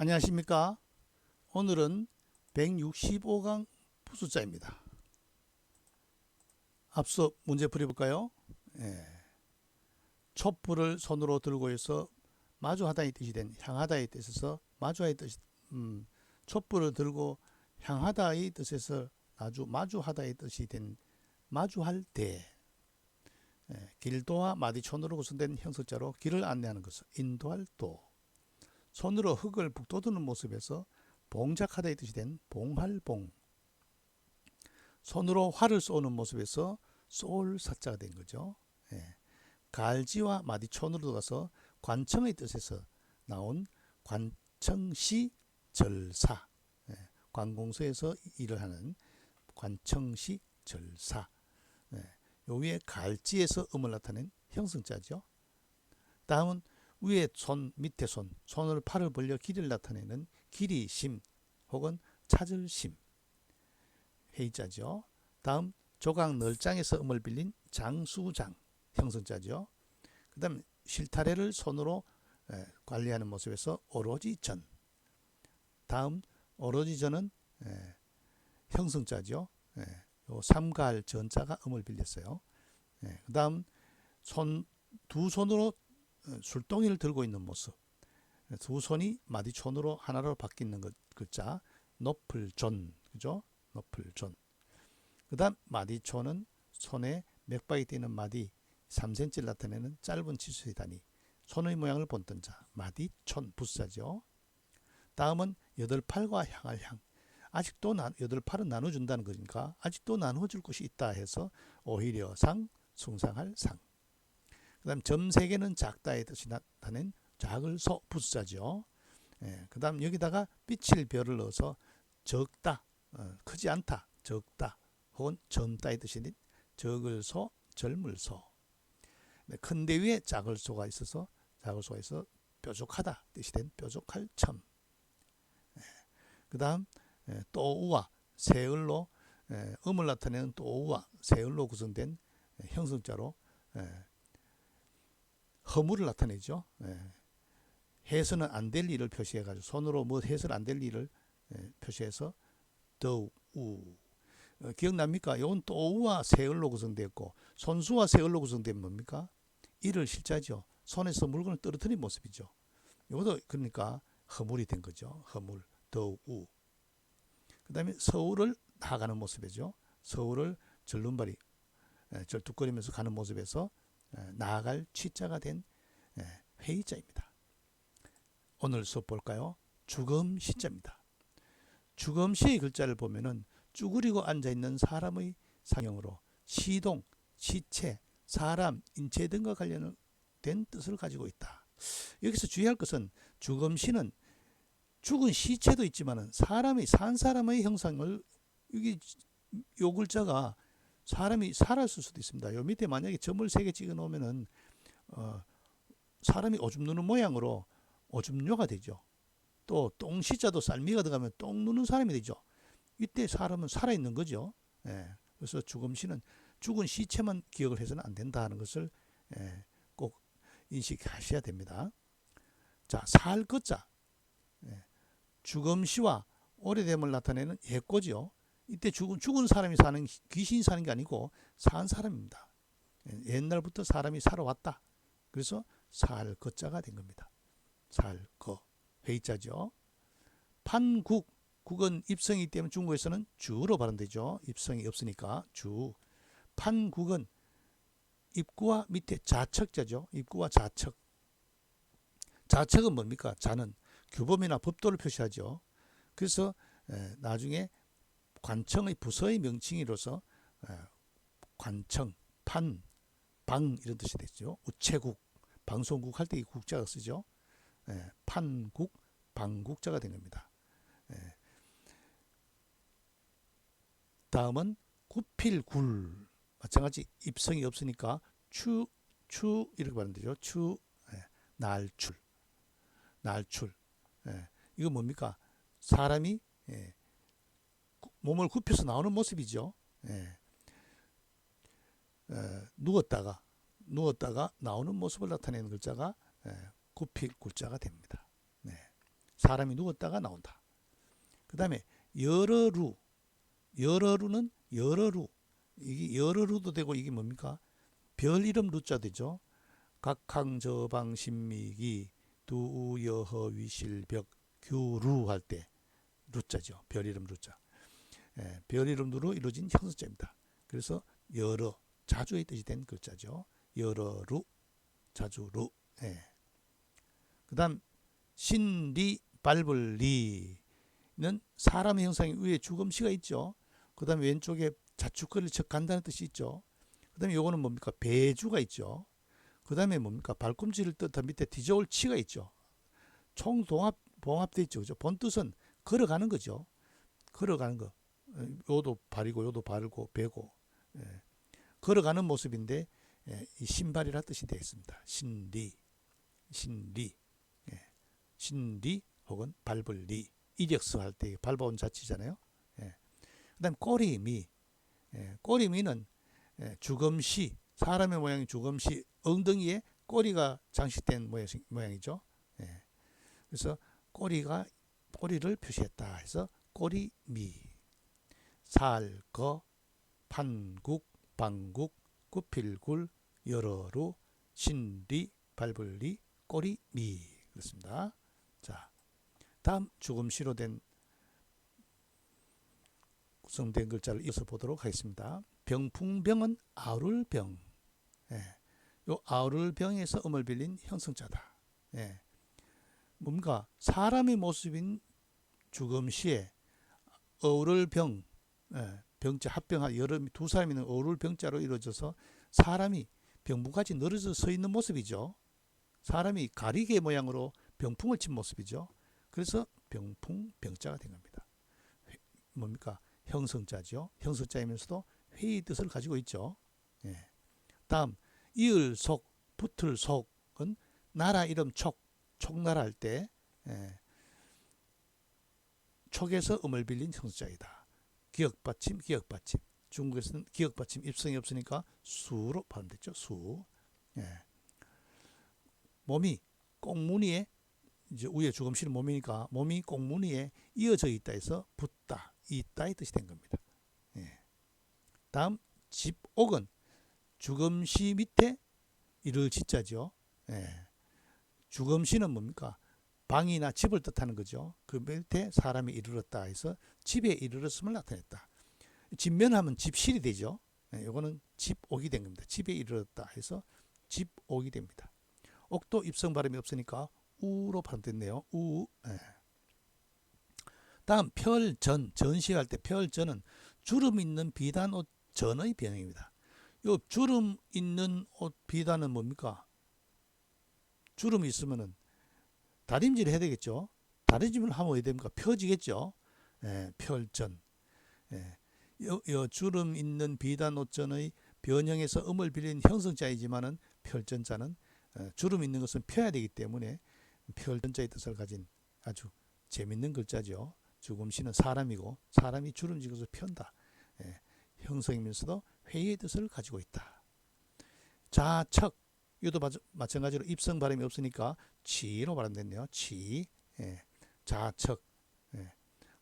안녕하십니까. 오늘은 165강 부수자입니다. 앞서 문제 풀어볼까요? 촛불을 손으로 들고 있어 마주하다의 뜻이 된 향하다의 뜻에서 마주하의 뜻, 촛불을 들고 향하다의 뜻에서 마주하다의 뜻이 된 마주할 때, 길도와 마디촌으로 구성된 형식자로 길을 안내하는 것을 인도할 도, 손으로 흙을 북돋우는 모습에서 봉작하다의 뜻이 된 봉할봉, 손으로 활을 쏘는 모습에서 쏠 사자가 된 거죠. 갈지와 마디촌으로 들어가서 관청의 뜻에서 나온 관청시 절사, 관공서에서 일을 하는 관청시 절사, 요 위에 갈지에서 음을 나타낸 형성자죠. 다음은 위에 손, 밑에 손, 손을 팔을 벌려 길이를 나타내는 길이심 혹은 찾을심, 회의자죠. 다음 조각 널장에서 음을 빌린 장수장, 형성자죠. 그 다음 실타래를 손으로 관리하는 모습에서 오로지전. 다음 오로지전은 형성자죠. 요 삼갈 전자가 음을 빌렸어요. 그 다음 두 손으로 술동이를 들고 있는 모습, 두 손이 마디촌으로 하나로 바뀌는 글자 높을존, 그죠? 높을존. 그 다음 마디촌은 손에 맥박이 뛰는 마디 3cm를 나타내는 짧은 치수의 단위, 손의 모양을 본뜬 자, 마디촌 부사죠. 다음은 여덟팔과 향할 향. 아직도 여덟팔은 나눠준다는 거니까 아직도 나눠줄 것이 있다 해서 오히려 상, 숭상할 상. 그 다음 점 3개는 작다의 뜻이 나타낸 작을 소 부사죠. 그 다음 여기다가 빛을 별을 넣어서 적다, 크지 않다, 적다 혹은 젊다의 뜻이 된 적을 소, 젊을 소. 큰 데 위에 작을 소가 있어서 뾰족하다 뜻이 된 뾰족할 첨. 그 다음 또우와 세을로 음을 나타내는 또우와 세을로 구성된 형성자로 허물을 나타내죠. 해서는 안 될 일을 표시해가지고 손으로 뭐 해서는 안 될 일을 표시해서 더우. 기억납니까? 이건 또우와 세을로 구성되었고 손수와 세을로 구성된 뭡니까? 이를 실자죠. 손에서 물건을 떨어뜨린 모습이죠. 이것도 그러니까 허물이 된 거죠. 허물, 더우. 그 다음에 서울을 나가는 모습이죠. 서울을 절름발이 절뚝거리면서 가는 모습에서 나아갈 취자가 된 회의자입니다. 오늘 수업 볼까요? 주검시자입니다. 주검시의 글자를 보면은 쭈그리고 앉아있는 사람의 상형으로 시동, 시체, 사람, 인체 등과 관련된 뜻을 가지고 있다. 여기서 주의할 것은 주검시는 죽은 시체도 있지만 사람이 산 사람의 형상을 요 글자가 사람이 살았을 수도 있습니다. 요 밑에 만약에 점을 3개 찍어 놓으면은 사람이 오줌 누는 모양으로 오줌뇨가 되죠. 또 똥시자도 쌀미가 들어가면 똥 누는 사람이 되죠. 이때 사람은 살아있는 거죠. 그래서 주검시는 죽은 시체만 기억을 해서는 안 된다는 것을 꼭 인식하셔야 됩니다. 자, 살 것자. 주검시와 오래됨을 나타내는 예꼬죠. 이때 죽은 사람이 사는, 귀신이 사는 게 아니고 산 사람입니다. 옛날부터 사람이 살아왔다. 그래서 살 것자가 된 겁니다. 살 거, 회의자죠. 판국, 국은 입성이기 때문에 중국에서는 주로 발음되죠. 입성이 없으니까 주. 판국은 입구와 밑에 자척자죠. 입구와 자척. 자척은 뭡니까? 자는 규범이나 법도를 표시하죠. 그래서 나중에 관청의 부서의 명칭으로서 관청, 판, 방 이런 뜻이 됐죠. 우체국, 방송국 할 때 이 국자가 쓰죠. 판국, 방국자가 된 겁니다. 다음은 구필굴. 마찬가지 입성이 없으니까 추 이렇게 발음되죠. 추, 날출, 날출. 이거 뭡니까? 사람이 몸을 굽혀서 나오는 모습이죠. 누웠다가 나오는 모습을 나타내는 글자가 굽힐 굴자가 됩니다. 사람이 누웠다가 나온다. 그 다음에 여러루. 여러루는 여러루. 이게 여러루도 되고 이게 뭡니까? 별 이름 루자 되죠. 각항저방 신미기 두우여허 위실벽 규루 할 때 루자죠. 별 이름 루자. 별 이름으로 이루어진 형성자입니다. 그래서 여러, 자주의 뜻이 된 글자죠. 여러루, 자주루. 그 다음 신리, 밟을 리는 사람의 형상이 위에 주검시가 있죠. 그 다음에 왼쪽에 자축거리를 척 간다는 뜻이 있죠. 그 다음에 요거는 뭡니까? 배주가 있죠. 그 다음에 뭡니까? 발꿈치를 뜻한 밑에 뒤저을 치가 있죠. 봉합되어 있죠. 그죠? 본 뜻은 걸어가는 거죠. 걸어가는 거. 요도 발이고 요도 발고 배고. 걸어가는 모습인데 이 신발이라 뜻이 되어 있습니다. 신리. 신리 혹은 밟을 리. 이력서 할 때 밟아온 자치잖아요. 그 다음 꼬리미. 꼬리미는 주검시, 사람의 모양이 주검시, 엉덩이에 꼬리가 장식된 모양이죠. 그래서 꼬리를 표시했다 해서 꼬리미. 살거, 판국, 방국, 구필굴, 여러루, 신리, 밟을리, 꼬리미. 그렇습니다. 자, 다음 주검시로 된 구성된 글자를 이어서 보도록 하겠습니다. 병풍병은 아울병. 요 아울병에서 음을 빌린 형성자다. 뭔가 사람의 모습인 주검시에 어울병, 병자 합병한 여러 두 사람이 있는 어울병자로 이루어져서 사람이 병풍같이 늘어져 서 있는 모습이죠. 사람이 가리개 모양으로 병풍을 친 모습이죠. 그래서 병풍, 병자가 된 겁니다. 뭡니까? 형성자죠. 형성자이면서도 회의 뜻을 가지고 있죠. 다음 이을 속, 붙을 속은 나라 이름 촉나라 할 때 촉에서 음을 빌린 형성자이다. 기역받침. 중국에서는 기역받침 입성이 없으니까 수로 발음됐죠. 수. 몸이 꽁무니에 이제 위에 주검시는 몸이니까 몸이 꽁무니에 이어져 있다 해서 붙다, 있다의 뜻이 된 겁니다. 다음 집옥은 주검시 밑에 이를 짓자죠. 주검시는 뭡니까? 방이나 집을 뜻하는 거죠. 그 밑에 사람이 이르렀다 해서 집에 이르렀음을 나타냈다. 집면하면 집실이 되죠. 이거는 집옥이 된 겁니다. 집에 이르렀다 해서 집옥이 됩니다. 옥도 입성 발음이 없으니까 우로 발음됐네요. 우. 다음 펼전, 전시할 때 펼전은 주름 있는 비단 옷 전의 변형입니다. 요 주름 있는 옷 비단은 뭡니까? 주름이 있으면은 다림질을 해야 되겠죠. 다림질을 하면 어떻게 됩니까? 펴지겠죠. 펼전. 요 주름 있는 비단 옷전의 변형에서 음을 빌린 형성자이지만은 펼전자는 주름 있는 것은 펴야 되기 때문에 펼전자의 뜻을 가진 아주 재밌는 글자죠. 주검시는 사람이고 사람이 주름진 것을 편다. 형성이면서도 회의의 뜻을 가지고 있다. 자척. 이것도 마찬가지로 입성 발음이 없으니까 치로 발음됐네요. 치. 자척.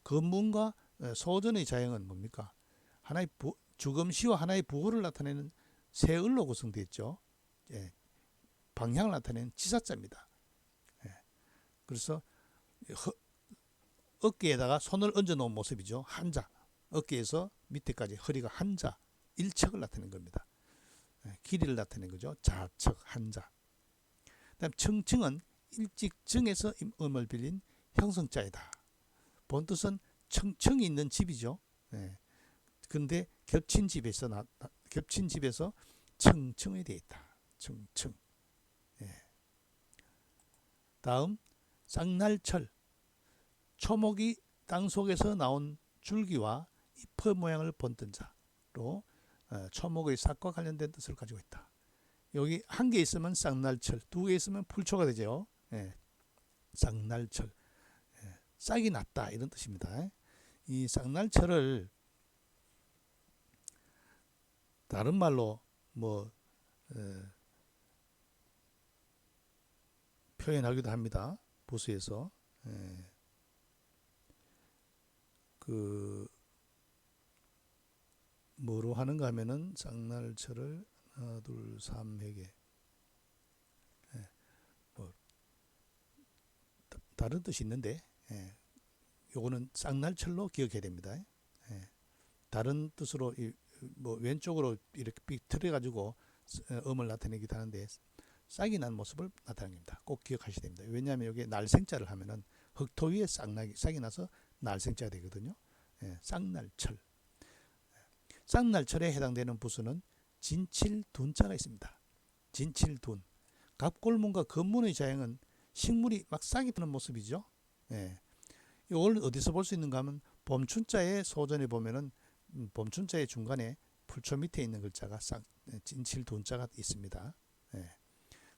건문과 소전의 자형은 뭡니까? 하나의 주검시와 하나의 부호를 나타내는 세 을로 구성되어 있죠. 방향을 나타내는 지사자입니다. 그래서 어깨에다가 손을 얹어 놓은 모습이죠. 한자. 어깨에서 밑에까지 허리가 한자, 일척을 나타내는 겁니다. 길이를 나타내는 거죠. 자척, 한자. 그다음 청청은 일직정에서 음을 빌린 형성자이다. 본 뜻은 청청이 있는 집이죠. 그런데 겹친 집에서 청청이 되어 있다. 청청. 다음 쌍날철. 초목이 땅속에서 나온 줄기와 잎의 모양을 본뜬 자로 초목의 삭과 관련된 뜻을 가지고 있다. 여기 한 개 있으면 쌍날철, 두 개 있으면 풀초가 되죠. 쌍날철. 싹이 났다 이런 뜻입니다. 이 쌍날철을 다른 말로 표현하기도 합니다. 부수에서 그 뭐로 하는가 하면은 쌍날철을 하나 둘 삼 회개 뭐 다른 뜻이 있는데 요거는 쌍날철로 기억해야 됩니다. 다른 뜻으로 뭐 왼쪽으로 이렇게 삐뚤어 가지고 음을 나타내기도 하는데 싹이 난 모습을 나타냅니다. 꼭 기억하셔야 됩니다. 왜냐하면 이게 날생자를 하면은 흙토 위에 싹이 나서 날생자가 되거든요. 쌍날철. 쌍날철에 해당되는 부수는 진칠둔자가 있습니다. 진칠둔. 갑골문과 건문의 자형은 식물이 막 싹이 트는 모습이죠. 이걸 어디서 볼 수 있는가 하면 봄춘자의 소전에 보면은 봄춘자의 중간에 풀초 밑에 있는 글자가 진칠둔자가 있습니다.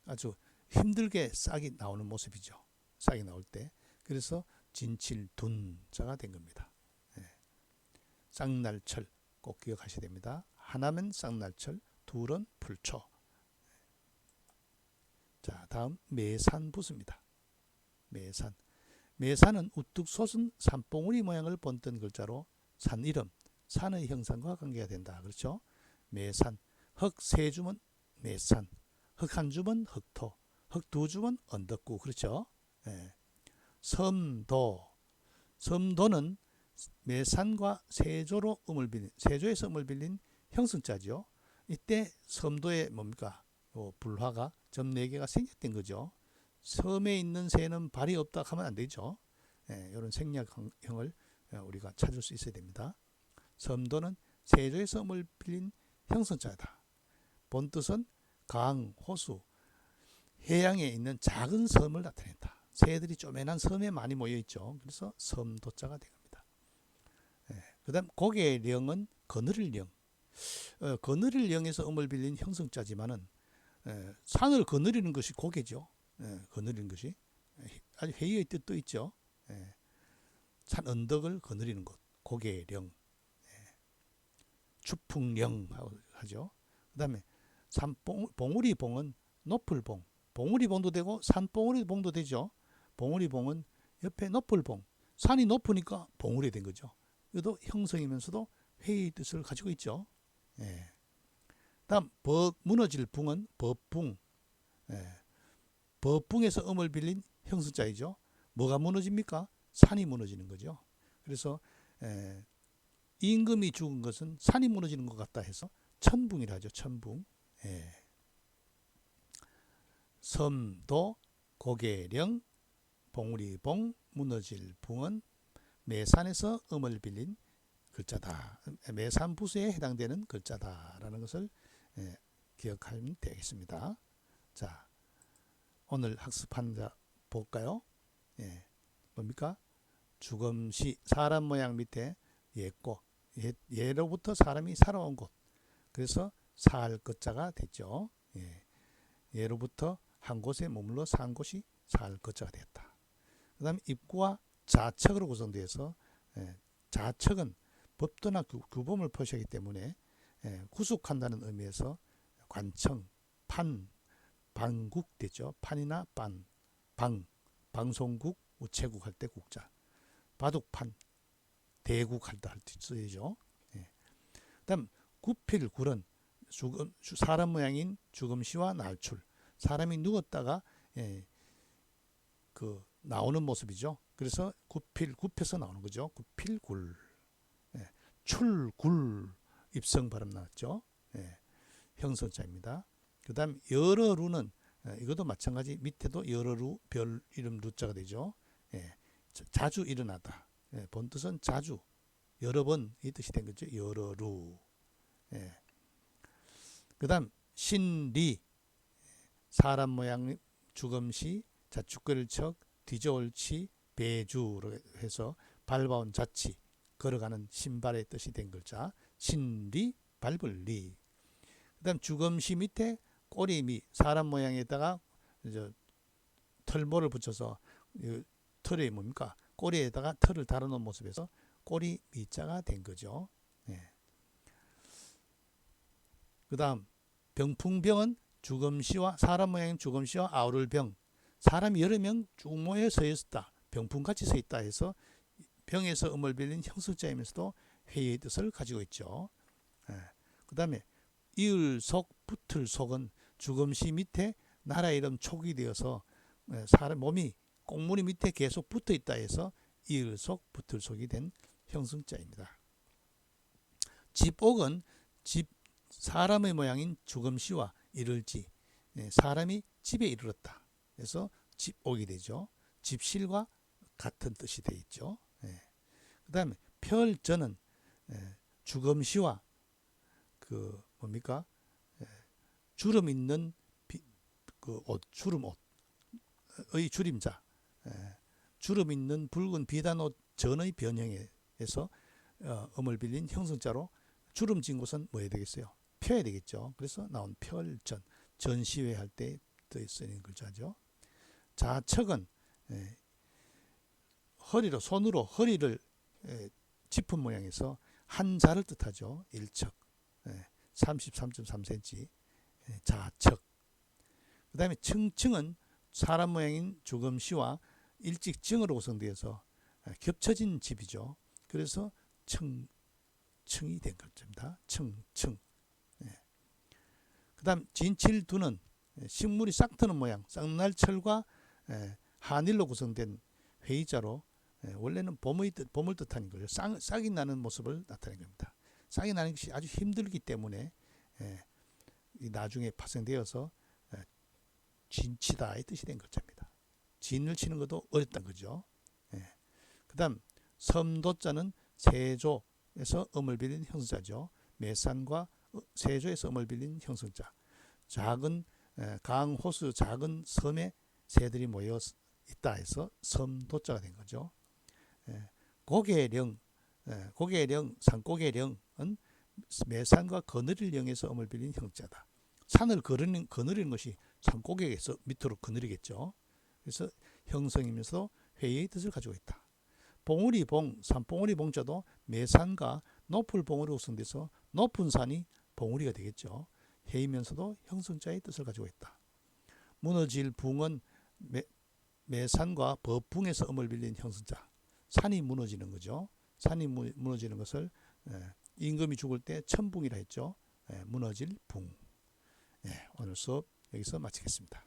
아주 힘들게 싹이 나오는 모습이죠. 싹이 나올 때. 그래서 진칠둔자가 된 겁니다. 쌍날철 꼭 기억하셔야 됩니다. 하나면 쌍날철, 둘은 풀초. 자, 다음 매산부수입니다. 매산. 매산은 우뚝 솟은 산봉우리 모양을 본뜬 글자로 산 이름, 산의 형상과 관계가 된다. 그렇죠? 매산. 흙 세 주면 매산. 흙 한 주면 흙토. 흙 두 주면 언덕구. 그렇죠? 섬도. 섬도는 매산과 세조로 음을 빌린, 세조에서 음을 빌린 형성자죠. 이때 섬도에 뭡니까? 불화가 점 4개가 생략된 거죠. 섬에 있는 새는 발이 없다 하면 안 되죠. 이런 생략형을 우리가 찾을 수 있어야 됩니다. 섬도는 세조에서 음을 빌린 형성자다. 본뜻은 강, 호수, 해양에 있는 작은 섬을 나타낸다. 새들이 쪼매난 섬에 많이 모여 있죠. 그래서 섬도자가 된 겁니다. 그 다음 고개령은 거느릴 령. 거느릴 령에서 음을 빌린 형성자지만은 산을 거느리는 것이 고개죠. 거느리는 것이 아주 회의의 뜻도 있죠. 산 언덕을 거느리는 곳 고개령. 추풍령 하죠. 그 다음에 봉우리 봉은 높을 봉. 봉우리 봉도 되고 산봉우리 봉도 되죠. 봉우리 봉은 옆에 높을 봉. 산이 높으니까 봉우리 된 거죠. 이것도 형성이면서도 회의의 뜻을 가지고 있죠. 다음 무너질 붕은 법붕. 법붕에서 음을 빌린 형성자이죠. 뭐가 무너집니까? 산이 무너지는 거죠. 그래서 임금이 죽은 것은 산이 무너지는 것 같다 해서 천붕이라 하죠. 천붕. 섬도, 고개령, 봉우리봉, 무너질 붕은 매산에서 음을 빌린 글자다. 매산부수에 해당되는 글자다라는 것을 기억하면 되겠습니다. 자, 오늘 학습한 자 볼까요? 뭡니까? 주검시 사람 모양 밑에 예고 예로부터 사람이 살아온 곳. 그래서 살 것자가 됐죠. 예로부터 한 곳에 머물러 산 곳이 살 것자가 됐다. 그 다음에 입구와 좌측으로 구성되어서 좌측은 법도나 규범을 표시하기 때문에 구속한다는 의미에서 관청, 판, 방국 되죠. 판이나 방송국, 우체국 할 때 국자, 바둑판, 대국 할 때 쓰이죠. 그 다음 구필굴은 사람 모양인 주검시와 날출, 사람이 누웠다가 그 나오는 모습이죠. 그래서 굽혀서 나오는 거죠. 구필굴. 출굴 입성 발음 나왔죠. 형성자입니다. 그 다음 여러루는 이것도 마찬가지 밑에도 여러루 별 이름 루자가 되죠. 자주 일어나다. 본뜻은 자주 여러 번 이 뜻이 된 거죠. 여러루. 그 다음 신리 사람 모양 주검시 자축거릴 척 뒤저올치 배주로 해서 밟아온 자치 걸어가는 신발의 뜻이 된 글자 신리 밟을 리. 그 다음 주검시 밑에 꼬리미 사람 모양에다가 털모를 붙여서 털이 뭡니까? 꼬리에다가 털을 달아놓은 모습에서 꼬리 미자가 된 거죠. 그 다음 병풍병은 주검시와 사람 모양인 주검시와 아우를 병 사람이 여러 명 쭉 모여 서 있었다. 병풍같이 서 있다 해서 병에서 음을 빌린 형성자이면서도 회의의 뜻을 가지고 있죠. 그 다음에 이을속, 붙을속은 죽음시 밑에 나라 이름 촉이 되어서 사람 몸이 꽁무니 밑에 계속 붙어 있다 해서 이을속, 붙을속이 된 형성자입니다. 집옥은 사람의 모양인 죽음시와 이를지, 사람이 집에 이르렀다. 그래서 집옥이 되죠. 집실과 같은 뜻이 되어 있죠. 그 다음에 펼전은 죽음시와 그 뭡니까? 주름 있는 그 옷, 주름 옷의 줄임자, 주름 있는 붉은 비단 옷 전의 변형에서 음을 빌린 형성자로 주름진 곳은 뭐 해야 되겠어요? 펴야 되겠죠. 그래서 나온 펼전, 전시회 할 때 쓰이는 글자죠. 자척은 허리로, 손으로 허리를 짚은 모양에서 한자를 뜻하죠. 일척, 33.3cm, 자척. 그 다음에 층층은 사람 모양인 죽음시와 일직증으로 구성되어서 겹쳐진 집이죠. 그래서 층이 된 글자입니다. 층. 그 다음 진칠두는 식물이 싹트는 모양, 쌍날철과 한일로 구성된 회의자로 원래는 봄을 뜻하는 거예요. 싹이 나는 모습을 나타내는 겁니다. 싹이 나는 것이 아주 힘들기 때문에 나중에 파생되어서 진치다의 뜻이 된 글자입니다. 진을 치는 것도 어렵다는 거죠. 그 다음 섬도자는 세조에서 음을 빌린 형성자죠. 매산과 세조에서 음을 빌린 형성자. 작은 강, 호수, 작은 섬에 새들이 모여 있다 해서 섬도자가 된 거죠. 고개령, 산고개령은 매산과 거느릴 영에서 음을 빌린 형자다. 산을 거느리는 것이 산고개에서 밑으로 거느리겠죠. 그래서 형성이면서 회의의 뜻을 가지고 있다. 봉우리봉, 산봉우리 봉자도 매산과 높을 봉우리로 구성돼서 높은 산이 봉우리가 되겠죠. 회의면서도 형성자의 뜻을 가지고 있다. 무너질 붕은 매산과 법붕에서 음을 빌린 형성자. 산이 무너지는 거죠. 산이 무너지는 것을 임금이 죽을 때 천붕이라 했죠. 무너질 붕. 오늘 수업 여기서 마치겠습니다.